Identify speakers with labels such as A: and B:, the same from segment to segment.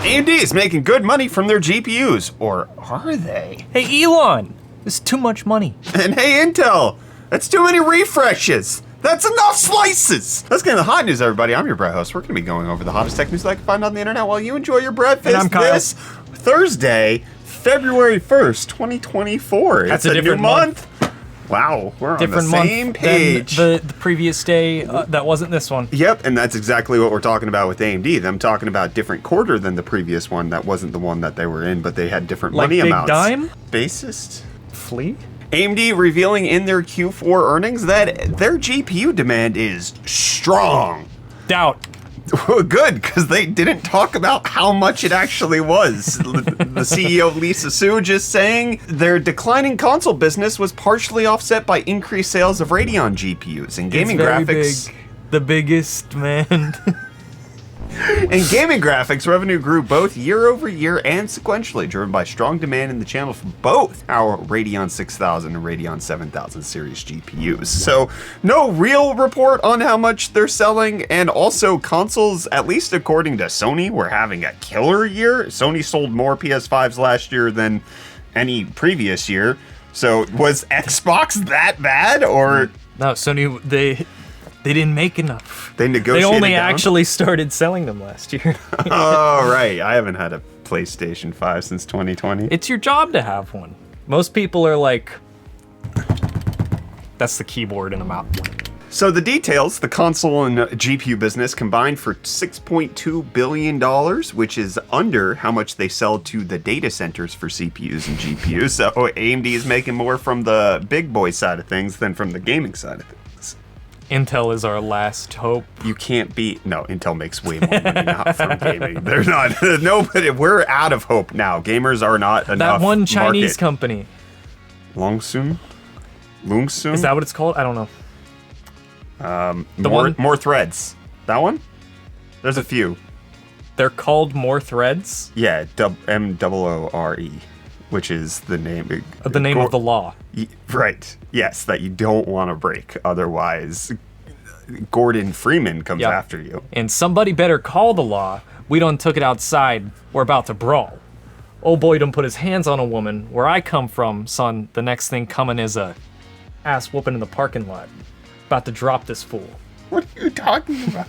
A: AMD is making good money from their GPUs, or are they?
B: Hey, Elon, this is too much money.
A: And hey, Intel, that's too many refreshes. That's enough slices. Let's get into the hot news, everybody. I'm your bread host. We're going to be going over the hottest tech news that I can find on the internet while you enjoy your breakfast.
B: And I'm Kyle.
A: This Thursday, February 1st, 2024.
B: That's
A: it's
B: a different
A: new month. Wow, we're
B: Different
A: on the
B: month
A: same page.
B: than the previous day that wasn't this one.
A: Yep, and that's exactly what we're talking about with AMD. Them talking about different quarter than the previous one that wasn't the one that they were in, but they had different
B: Like
A: money
B: Big
A: amounts.
B: Dime?
A: Bassist?
B: Flea?
A: AMD revealing in their Q4 earnings that their GPU demand is strong.
B: Doubt.
A: Good, because they didn't talk about how much it actually was. The CEO, Lisa Su, just saying their declining console business was partially offset by increased sales of Radeon GPUs and gaming
B: It's very
A: graphics.
B: big. The biggest, man.
A: In gaming graphics, revenue grew both year over year and sequentially, driven by strong demand in the channel for both our Radeon 6000 and Radeon 7000 series GPUs. So, no real report on how much they're selling, and also consoles, at least according to Sony, were having a killer year. Sony sold more PS5s last year than any previous year. So, was Xbox that bad, or?
B: No, Sony, they didn't make enough.
A: They negotiated
B: They only
A: down?
B: actually started selling them last year.
A: Oh, right. I haven't had a PlayStation 5 since 2020.
B: It's your job to have one. Most people are like, that's the keyboard in the mouth.
A: So the details, the console and GPU business combined for $6.2 billion, which is under how much they sell to the data centers for CPUs and GPUs. So AMD is making more from the big boy side of things than from the gaming side of things.
B: Intel is our last hope.
A: You can't beat, no, Intel makes way more money now from gaming. They're not, nobody, we're out of hope now. Gamers are not enough.
B: That one Chinese
A: market.
B: company.
A: Lungsun?
B: Is that what it's called? I don't know.
A: More threads. That one? There's a few.
B: They're called More Threads?
A: Yeah, MOORE, which is the name.
B: The name of the law.
A: Right. Yes, that you don't want to break. Otherwise, Gordon Freeman comes
B: Yep.
A: after you.
B: And somebody better call the law. We done took it outside. We're about to brawl. Oh boy done put his hands on a woman. Where I come from, son, the next thing coming is a ass whooping in the parking lot. About to drop this fool.
A: What are you talking about?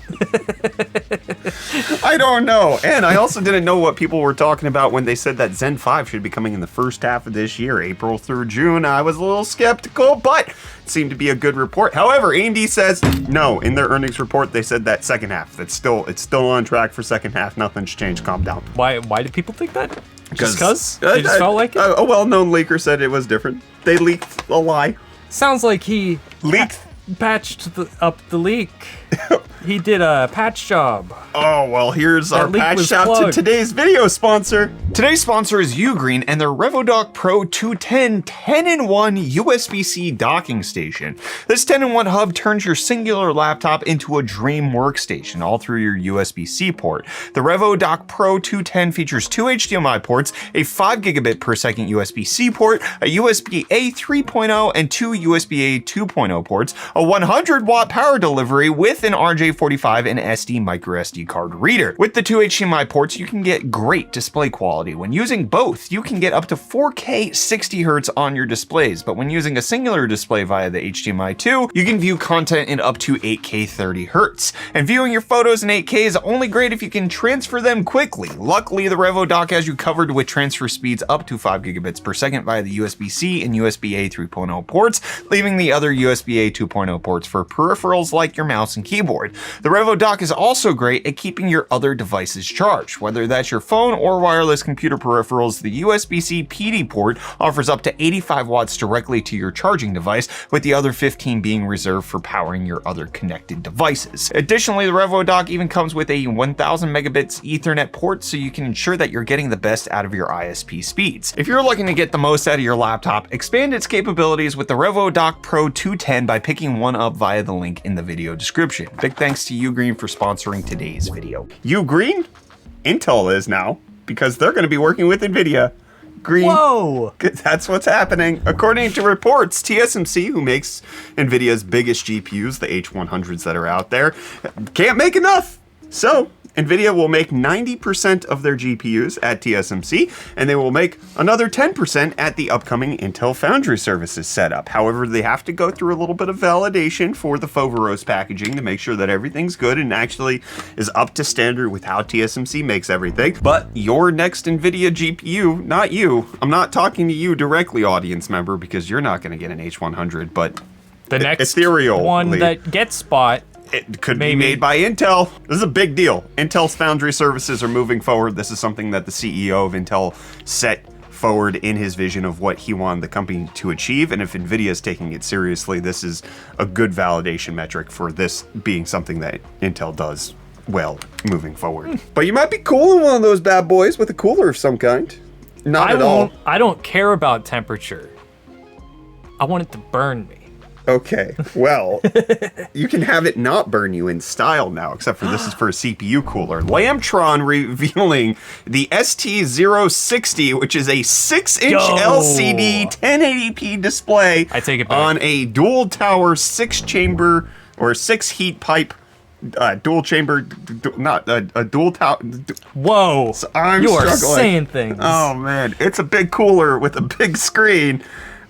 A: I don't know. And I also didn't know what people were talking about when they said that Zen 5 should be coming in the first half of this year, April through June. I was a little skeptical, but it seemed to be a good report. However, AMD says no. In their earnings report, they said that second half. It's still on track for second half. Nothing's changed. Calm down.
B: Why did people think that? Just because? They just felt like it?
A: A well-known leaker said it was different. They leaked a lie.
B: Sounds like he
A: Leaked.
B: patched up the leak. He did a patch job.
A: Oh, well, here's our
B: leak
A: patch
B: was
A: out to
B: plugged.
A: today's video sponsor. Today's sponsor is Ugreen and their RevoDock Pro 210 10-in-1 USB-C docking station. This 10-in-1 hub turns your singular laptop into a dream workstation, all through your USB-C port. The RevoDock Pro 210 features 2 HDMI ports, a 5 gigabit per second USB-C port, a USB-A 3.0, and 2 USB-A 2.0 ports, a 100-watt power delivery with an RJ45 and SD microSD card reader. With the 2 HDMI ports, you can get great display quality. When using both, you can get up to 4K 60Hz on your displays, but when using a singular display via the HDMI 2, you can view content in up to 8K 30Hz. And viewing your photos in 8K is only great if you can transfer them quickly. Luckily, the RevoDock has you covered with transfer speeds up to 5 gigabits per second via the USB-C and USB-A 3.0 ports, leaving the other USB-A 2.0 ports for peripherals like your mouse and keyboard. The RevoDock is also great at keeping your other devices charged. Whether that's your phone or wireless computer peripherals, the USB-C PD port offers up to 85 watts directly to your charging device, with the other 15 being reserved for powering your other connected devices. Additionally, the RevoDock even comes with a 1000 megabits Ethernet port, so you can ensure that you're getting the best out of your ISP speeds. If you're looking to get the most out of your laptop, expand its capabilities with the RevoDock Pro 210 by picking one up via the link in the video description. Big thanks to Ugreen for sponsoring today's video. Ugreen? Intel is now, because they're going to be working with Nvidia. Green.
B: Whoa!
A: That's what's happening. According to reports, TSMC, who makes Nvidia's biggest GPUs, the H100s that are out there, can't make enough. So Nvidia will make 90% of their GPUs at TSMC, and they will make another 10% at the upcoming Intel Foundry Services setup. However, they have to go through a little bit of validation for the Foveros packaging to make sure that everything's good and actually is up to standard with how TSMC makes everything. But your next Nvidia GPU, not you, I'm not talking to you directly, audience member, because you're not going to get an H100, but
B: the next
A: ethereal
B: one that gets bought,
A: it could be made by Intel. This is a big deal. Intel's foundry services are moving forward. This is something that the CEO of Intel set forward in his vision of what he wanted the company to achieve. And if Nvidia is taking it seriously, this is a good validation metric for this being something that Intel does well moving forward. But you might be cool in one of those bad boys with a cooler of some kind. Not at all.
B: I don't care about temperature. I want it to burn me.
A: Okay, well, you can have it not burn you in style now, except for this is for a CPU cooler. Lambtron revealing the ST060, which is a 6-inch LCD 1080p display.
B: I take it back.
A: On a dual tower 6-chamber or 6-heat pipe. Dual chamber, not a dual tower.
B: Whoa!
A: So I'm
B: you are
A: struggling.
B: saying things.
A: Oh man, it's a big cooler with a big screen.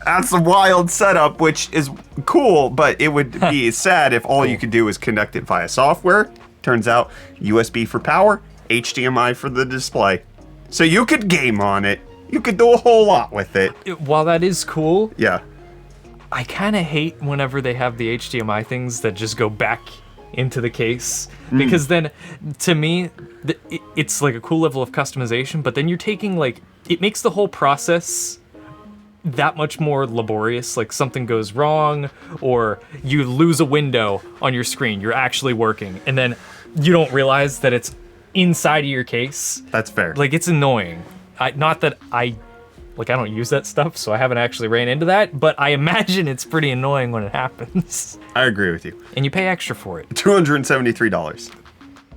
A: That's a wild setup, which is cool, but it would be sad if all you could do is connect it via software. Turns out USB for power, HDMI for the display. So you could game on it. You could do a whole lot with it.
B: While that is cool,
A: Yeah.
B: I kind of hate whenever they have the HDMI things that just go back into the case, because then to me it's like a cool level of customization, but then you're taking like, it makes the whole process that much more laborious. Like something goes wrong or you lose a window on your screen, you're actually working, and then you don't realize that it's inside of your case.
A: That's fair.
B: Like, it's annoying. Not that I don't use that stuff, so I haven't actually ran into that, but I imagine it's pretty annoying when it happens.
A: I agree with you.
B: And you pay extra for it.
A: $273.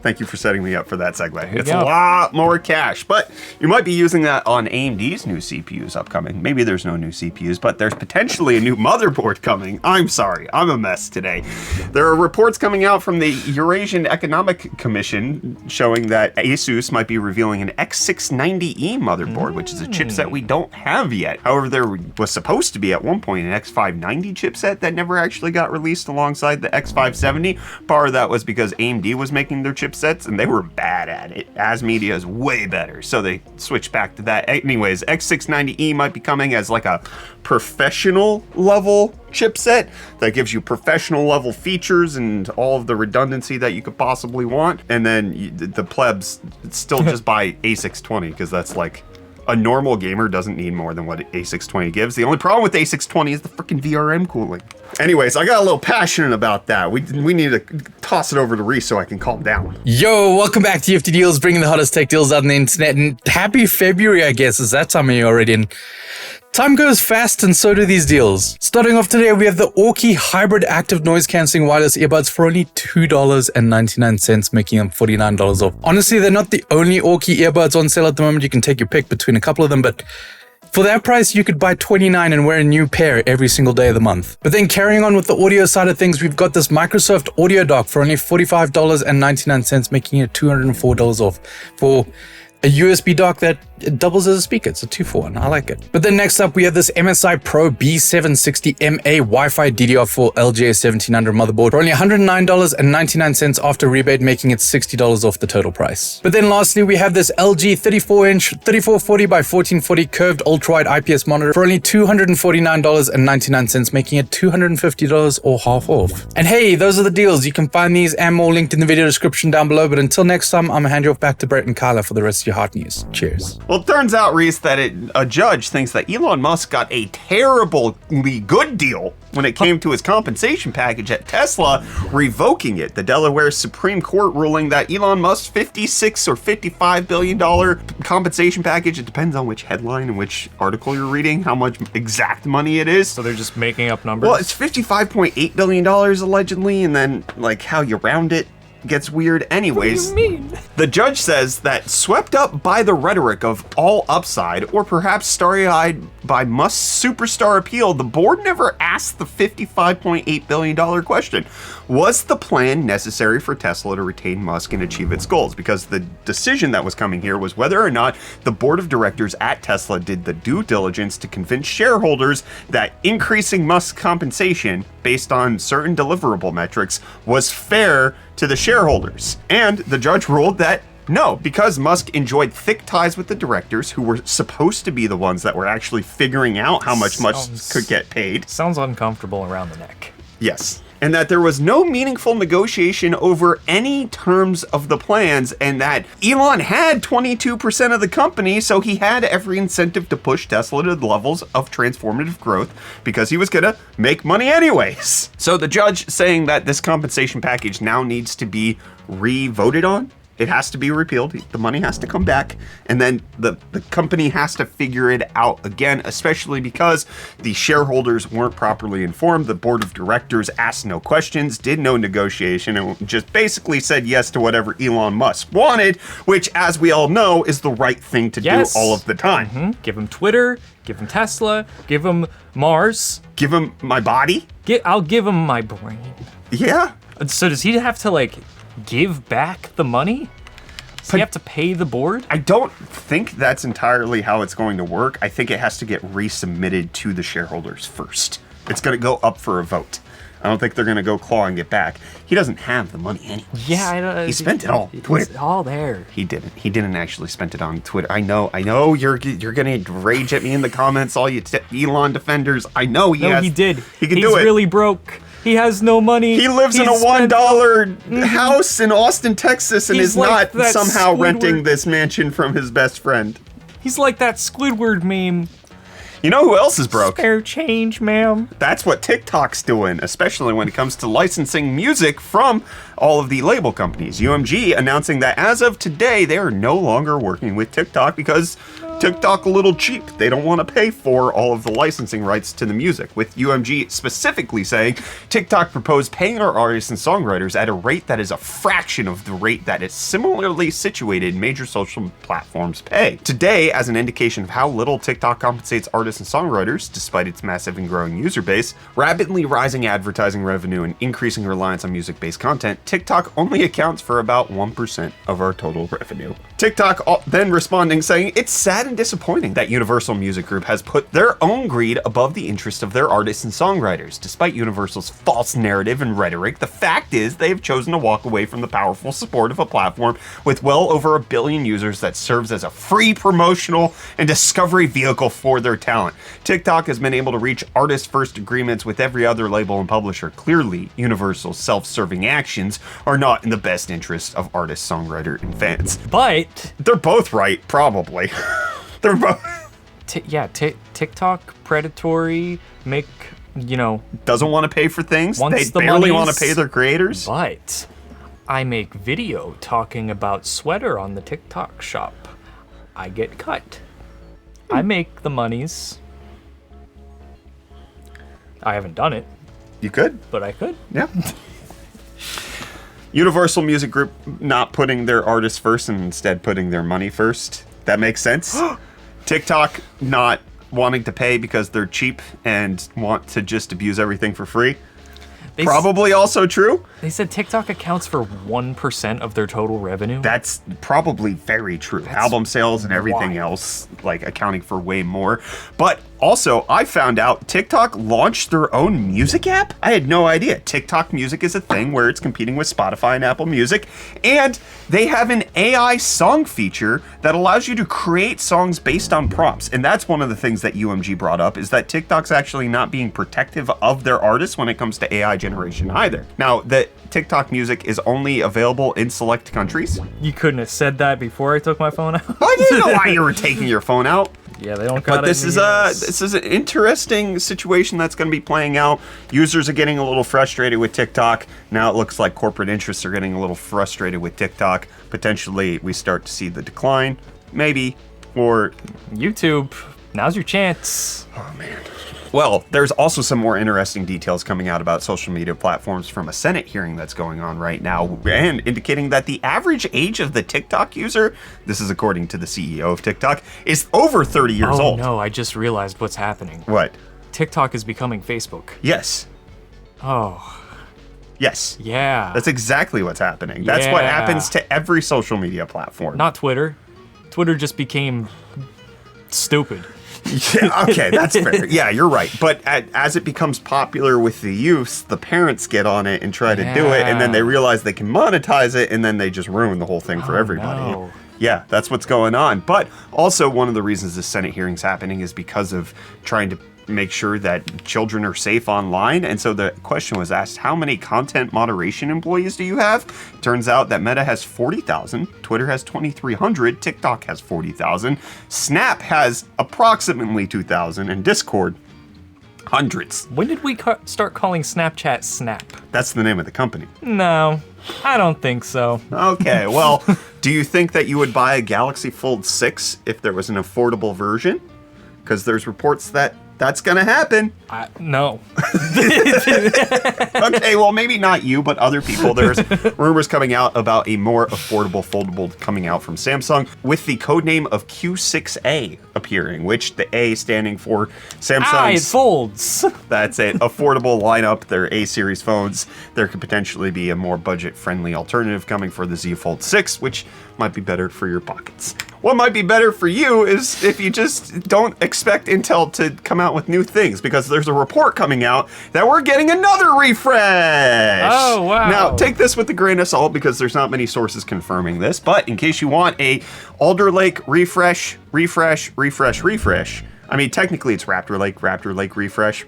A: Thank you for setting me up for that segue. It's
B: go.
A: a lot more cash, but you might be using that on AMD's new CPUs upcoming. Maybe there's no new CPUs, but there's potentially a new motherboard coming. I'm sorry, I'm a mess today. There are reports coming out from the Eurasian Economic Commission showing that Asus might be revealing an X690E motherboard, which is a chipset we don't have yet. However, there was supposed to be at one point an X590 chipset that never actually got released alongside the X570. Part of that was because AMD was making their chipsets and they were bad at it. ASMedia is way better, so they switched back to that. Anyways, X690E might be coming as like a professional level chipset that gives you professional level features and all of the redundancy that you could possibly want. And then the plebs still just buy A620 because that's like, a normal gamer doesn't need more than what A620 gives. The only problem with A620 is the freaking VRM cooling. Anyways, I got a little passionate about that. We need to toss it over to Reece so I can calm down.
C: Yo, welcome back to UFD Deals, bringing the hottest tech deals out on the internet. And happy February, I guess. Is that time of year already? And time goes fast, and so do these deals. Starting off today, we have the Orky Hybrid Active Noise Cancelling Wireless Earbuds for only $2.99, making them $49 off. Honestly, they're not the only Orky earbuds on sale at the moment. You can take your pick between a couple of them, but for that price, you could buy 29 and wear a new pair every single day of the month. But then carrying on with the audio side of things, we've got this Microsoft Audio Dock for only $45.99, making it $204 off for a USB dock that doubles as a speaker. It's a 2-for-1. I like it. But then next up, we have this MSI Pro B760MA Wi-Fi DDR4 LGA1700 motherboard for only $109.99 after rebate, making it $60 off the total price. But then lastly, we have this LG 34-inch 3440 by 1440 curved ultra-wide IPS monitor for only $249.99, making it $250 or half off. And hey, those are the deals. You can find these and more linked in the video description down below. But until next time, I'm gonna hand you off back to Brett and Kyla for the rest of your hot news. Cheers.
A: Well, it turns out, Reece, that a judge thinks that Elon Musk got a terribly good deal when it came to his compensation package at Tesla, revoking it. The Delaware Supreme Court ruling that Elon Musk's $56 or $55 billion compensation package, it depends on which headline and which article you're reading, how much exact money it is.
B: So they're just making up numbers?
A: Well, it's $55.8 billion allegedly, and then like how you round it gets weird anyways.
B: What do you mean?
A: The judge says that swept up by the rhetoric of all upside, or perhaps starry-eyed by Musk's superstar appeal, the board never asked the $55.8 billion question. Was the plan necessary for Tesla to retain Musk and achieve its goals? Because the decision that was coming here was whether or not the board of directors at Tesla did the due diligence to convince shareholders that increasing Musk's compensation based on certain deliverable metrics was fair to the shareholders. And the judge ruled that no, because Musk enjoyed thick ties with the directors who were supposed to be the ones that were actually figuring out how much Musk could get paid.
B: Sounds uncomfortable around the neck.
A: Yes. And that there was no meaningful negotiation over any terms of the plans, and that Elon had 22% of the company, so he had every incentive to push Tesla to the levels of transformative growth because he was gonna make money anyways. So the judge saying that this compensation package now needs to be re-voted on. It has to be repealed. The money has to come back. And then the company has to figure it out again, especially because the shareholders weren't properly informed. The board of directors asked no questions, did no negotiation, and just basically said yes to whatever Elon Musk wanted, which, as we all know, is the right thing to do all of the time.
B: Mm-hmm. Give him Twitter, give him Tesla, give him Mars.
A: Give him my body?
B: I'll give him my brain.
A: Yeah.
B: So does he have to, like, give back the money? Does he have to pay the board?
A: I don't think that's entirely how it's going to work. I think it has to get resubmitted to the shareholders first. It's going to go up for a vote. I don't think they're going to go clawing it back. He doesn't have the money anyways.
B: Yeah, I know.
A: He spent it all on Twitter.
B: It's all there.
A: He didn't. He didn't actually spend it on Twitter. I know. You're going to rage at me in the comments, all you Elon defenders. I know he has.
B: No, he did.
A: He can
B: He's
A: do it.
B: He's really broke. He has no money.
A: He lives in a $1 house in Austin, Texas, and is
B: like
A: not somehow
B: Squidward.
A: renting this mansion from his best friend.
B: He's like that Squidward meme.
A: You know who else is broke?
B: Spare change, ma'am.
A: That's what TikTok's doing, especially when it comes to licensing music from all of the label companies. UMG announcing that as of today, they are no longer working with TikTok because TikTok a little cheap. They don't want to pay for all of the licensing rights to the music, with UMG specifically saying TikTok proposed paying our artists and songwriters at a rate that is a fraction of the rate that is similarly situated major social platforms pay. Today, as an indication of how little TikTok compensates artists and songwriters, despite its massive and growing user base, rapidly rising advertising revenue, and increasing reliance on music-based content, TikTok only accounts for about 1% of our total revenue. TikTok then responding saying, it's sad and disappointing that Universal Music Group has put their own greed above the interest of their artists and songwriters. Despite Universal's false narrative and rhetoric, the fact is they have chosen to walk away from the powerful support of a platform with well over 1 billion users that serves as a free promotional and discovery vehicle for their talent. TikTok has been able to reach artist-first agreements with every other label and publisher. Clearly, Universal's self-serving actions are not in the best interest of artists, songwriter, and fans.
B: But
A: They're both right, probably. They're both.
B: TikTok predatory,
A: Doesn't want to pay for things. They
B: the
A: barely want
B: money's-
A: to pay their creators.
B: But I make video talking about sweater on the TikTok shop. I get cut. I make the monies. I haven't done it,
A: You could.
B: but I could.
A: Yeah. Universal Music Group not putting their artists first and instead putting their money first. That makes sense. TikTok not wanting to pay because they're cheap and want to just abuse everything for free. Probably also true.
B: They said TikTok accounts for 1% of their total revenue.
A: That's probably very true. Album sales and everything
B: wild.
A: else, like, accounting for way more. But also, I found out TikTok launched their own music app. I had no idea. TikTok Music is a thing where it's competing with Spotify and Apple Music. And they have an AI song feature that allows you to create songs based on prompts. And that's one of the things that UMG brought up, is that TikTok's actually not being protective of their artists when it comes to AI generation either. Now, the TikTok Music is only available in select countries.
B: You couldn't have said that before I took my phone out.
A: I didn't know why you were taking your phone out.
B: Yeah, they don't got
A: But
B: it.
A: this is an interesting situation that's going to be playing out. Users are getting a little frustrated with TikTok. Now it looks like corporate interests are getting a little frustrated with TikTok. Potentially, we start to see the decline. Maybe. Or
B: YouTube. Now's your chance.
A: oh man, Well, there's also some more interesting details coming out about social media platforms from a Senate hearing that's going on right now, and indicating that the average age of the TikTok user, this is according to the CEO of TikTok, is over 30 years old.
B: Oh no, I just realized what's happening.
A: What?
B: TikTok is becoming Facebook.
A: Yes.
B: Oh,
A: Yes.
B: yeah.
A: That's exactly what's happening. That's what
B: Yeah.
A: happens to every social media platform.
B: Not Twitter. Twitter just became stupid.
A: Yeah, okay, that's fair. Yeah, you're right. But as it becomes popular with the youth, the parents get on it and try to do it, and then they realize they can monetize it, and then they just ruin the whole thing for everybody.
B: no.
A: Yeah, that's what's going on. But also, one of the reasons the Senate hearing's happening is because of trying to make sure that children are safe online. And so the question was asked, how many content moderation employees do you have? Turns out that Meta has 40,000, Twitter has 2,300, TikTok has 40,000, Snap has approximately 2,000, and Discord, hundreds.
B: When did we start calling Snapchat Snap?
A: That's the name of the company.
B: No, I don't think so.
A: Okay, well, do you think that you would buy a Galaxy Fold 6 if there was an affordable version? Because there's reports that that's gonna happen.
B: No.
A: Okay, well, maybe not you, but other people. There's rumors coming out about a more affordable foldable coming out from Samsung with the codename of Q6A appearing, which the A standing for
B: It
A: Samsung's.
B: folds.
A: That's it. Affordable lineup. They're A-series phones. There could potentially be a more budget-friendly alternative coming for the Z Fold 6, which might be better for your pockets. What might be better for you is if you just don't expect Intel to come out with new things, because there's a report coming out that we're getting another refresh.
B: Oh, wow.
A: Now, take this with a grain of salt because there's not many sources confirming this, but in case you want a Alder Lake refresh, I mean, technically it's Raptor Lake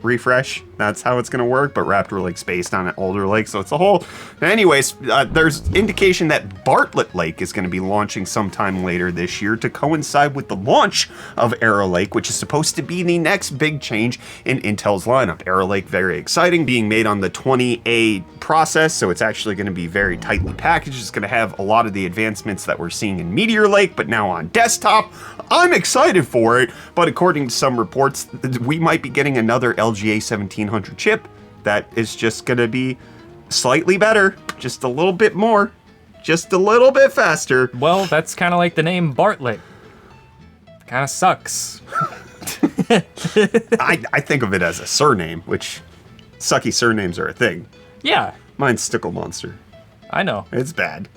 A: refresh. That's how it's going to work, but Raptor Lake's based on Alder Lake, so it's a whole... Anyways, there's indication that Bartlett Lake is going to be launching sometime later this year to coincide with the launch of Arrow Lake, which is supposed to be the next big change in Intel's lineup. Arrow Lake, very exciting, being made on the 20A process, so it's actually going to be very tightly packaged. It's going to have a lot of the advancements that we're seeing in Meteor Lake, but now on desktop. I'm excited for it, but according to some reports, we might be getting another LGA 1700 chip that is just going to be slightly better, just a little bit more, just a little bit faster.
B: Well, that's kind of like the name Bartlett. Kind of sucks.
A: I think of it as a surname, which sucky surnames are a thing.
B: Yeah,
A: Mine's Sticklemonster.
B: I know.
A: It's bad.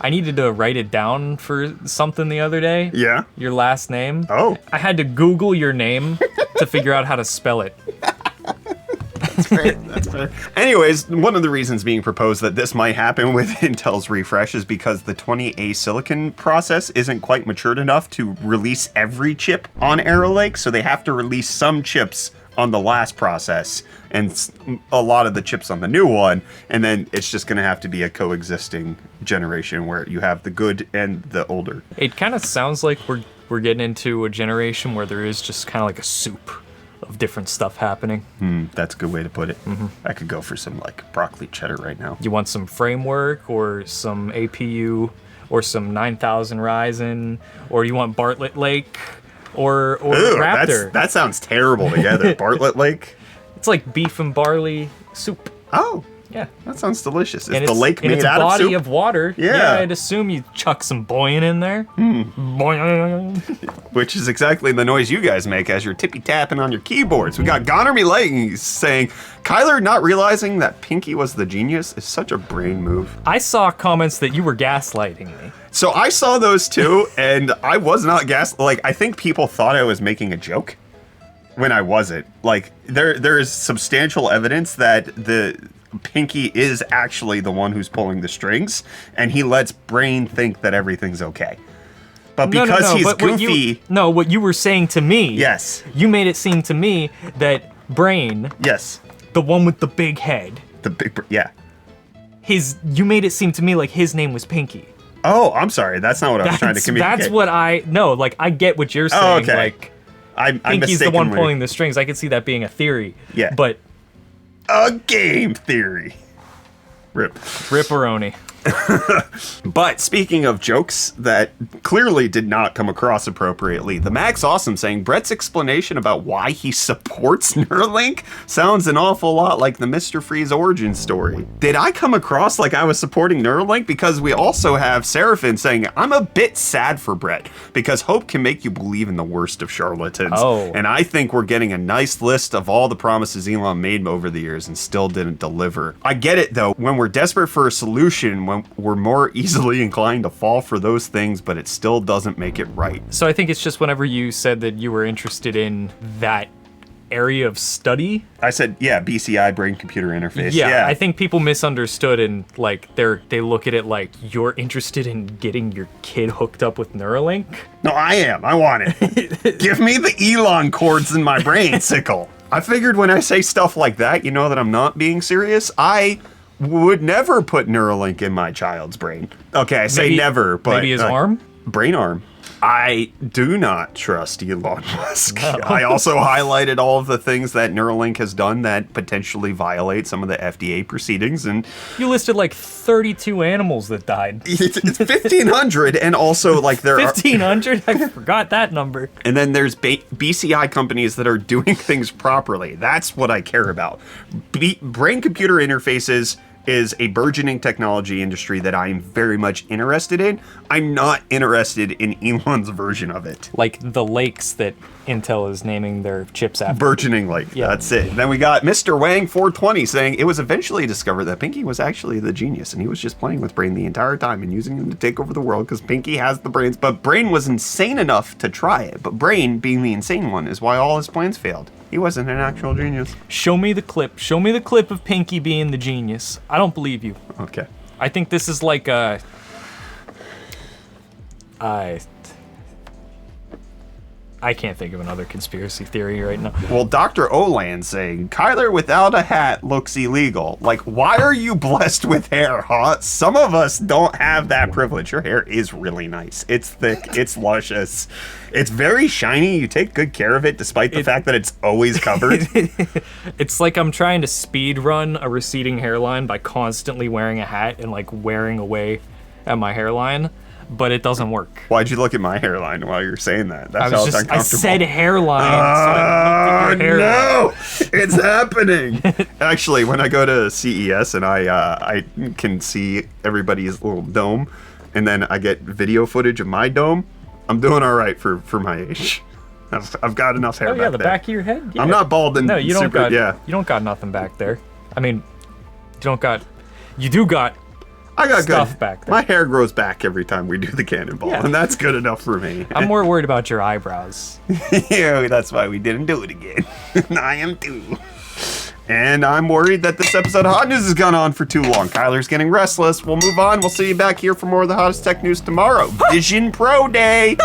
B: I needed to write it down for something the other day.
A: Yeah?
B: Your last name.
A: Oh.
B: I had to Google your name to figure out how to spell it.
A: That's fair. Anyways, one of the reasons being proposed that this might happen with Intel's refresh is because the 20A silicon process isn't quite matured enough to release every chip on Arrow Lake, so they have to release some chips on the last process and a lot of the chips on the new one, and then it's just going to have to be a coexisting generation where you have the good and the older.
B: It kind of sounds like we're getting into a generation where there is just kind of like a soup of different stuff happening.
A: That's a good way to put it. I could go for some like broccoli cheddar right now.
B: You want some framework or some APU or some 9000 Ryzen, or you want Bartlett Lake or
A: Ooh,
B: Raptor.
A: that sounds terrible together. Bartlett Lake?
B: It's like beef and barley soup.
A: Oh,
B: Yeah.
A: that sounds delicious. Is
B: And
A: the lake
B: and
A: made
B: it's a
A: out
B: body
A: of soup?
B: of water.
A: Yeah.
B: I'd assume you chuck some boing in there. Boing.
A: Which is exactly the noise you guys make as you're tippy-tapping on your keyboards. We got Goner Lang saying, Kyler not realizing that Pinky was the genius is such a brain move.
B: I saw comments that you were gaslighting me.
A: So I saw those too, and I was not I think people thought I was making a joke when I wasn't. Like, there is substantial evidence that the Pinky is actually the one who's pulling the strings, and he lets Brain think that everything's okay. But because he's
B: but
A: goofy...
B: what you were saying to me,
A: Yes.
B: you made it seem to me that Brain,
A: Yes.
B: the one with the big head,
A: Yeah.
B: you made it seem to me like his name was Pinky.
A: Oh, I'm sorry. That's not what I was trying to communicate.
B: That's what I get what you're saying.
A: Oh, okay.
B: Like,
A: I'm
B: Pinky's the one
A: mistakenly-
B: pulling the strings. I could see that being a theory.
A: Yeah.
B: But
A: A game theory. Rip.
B: Ripperoni.
A: But speaking of jokes that clearly did not come across appropriately, the Mac's Awesome saying Brett's explanation about why he supports Neuralink sounds an awful lot like the Mr. Freeze origin story. Did I come across like I was supporting Neuralink? Because we also have Seraphin saying, I'm a bit sad for Brett because hope can make you believe in the worst of charlatans.
B: Oh.
A: And I think we're getting a nice list of all the promises Elon made over the years and still didn't deliver. I get it though, when we're desperate for a solution, when we're more easily inclined to fall for those things, but it still doesn't make it right.
B: So I think it's just whenever you said that you were interested in that area of study.
A: I said, yeah, BCI, brain computer interface.
B: Yeah, I think people misunderstood and like they look at it like you're interested in getting your kid hooked up with Neuralink.
A: No, I am. I want it. Give me the Elon cords in my brain, sickle. I figured when I say stuff like that, you know that I'm not being serious. I would never put Neuralink in my child's brain. Okay, I say never, but
B: maybe his arm?
A: Brain arm. I do not trust Elon Musk.
B: No.
A: I also highlighted all of the things that Neuralink has done that potentially violate some of the FDA proceedings, and
B: You listed like 32 animals that died.
A: it's 1,500, and also like there are
B: 1,500? I forgot that number.
A: And then there's BCI companies that are doing things properly. That's what I care about. Brain-computer interfaces is a burgeoning technology industry that I am very much interested in. I'm not interested in Elon's version of it.
B: Like the lakes that Intel is naming their chips after.
A: Burgeoning like,
B: Yeah.
A: That's it. Then we got Mr. Wang 420 saying it was eventually discovered that Pinky was actually the genius and he was just playing with Brain the entire time and using him to take over the world because Pinky has the brains, but Brain was insane enough to try it. But Brain, being the insane one, is why all his plans failed. He wasn't an actual genius.
B: Show me the clip. Show me the clip of Pinky being the genius. I don't believe you.
A: Okay.
B: I think this is like a... I can't think of another conspiracy theory right now.
A: Well, Dr. Olan saying, Kyler without a hat looks illegal. Like, why are you blessed with hair, huh? Some of us don't have that privilege. Your hair is really nice. It's thick, it's luscious. It's very shiny. You take good care of it despite the fact that it's always covered.
B: It's like I'm trying to speed run a receding hairline by constantly wearing a hat and like wearing away at my hairline, but it doesn't work.
A: Why'd you look at my hairline while you're saying that? That
B: I
A: felt
B: was just, I
A: uncomfortable.
B: said hairline, so I looked at your hairline.
A: No, it's happening. Actually, when I go to CES and I can see everybody's little dome, and then I get video footage of my dome, I'm doing all right for my age. I've got enough hair.
B: Oh yeah,
A: back
B: the
A: there.
B: back of your head. Yeah.
A: I'm not bald and
B: No, you don't
A: super,
B: got.
A: Yeah,
B: You don't got nothing back there. I mean, you don't got. You do got.
A: I got
B: stuff
A: good.
B: back there.
A: My hair grows back every time we do the cannonball,
B: Yeah.
A: and that's good enough for me.
B: I'm more worried about your eyebrows.
A: Yeah, that's why we didn't do it again. I am too. And I'm worried that this episode of Hot News has gone on for too long. Kyler's getting restless. We'll move on. We'll see you back here for more of the hottest tech news tomorrow. Vision Pro Day.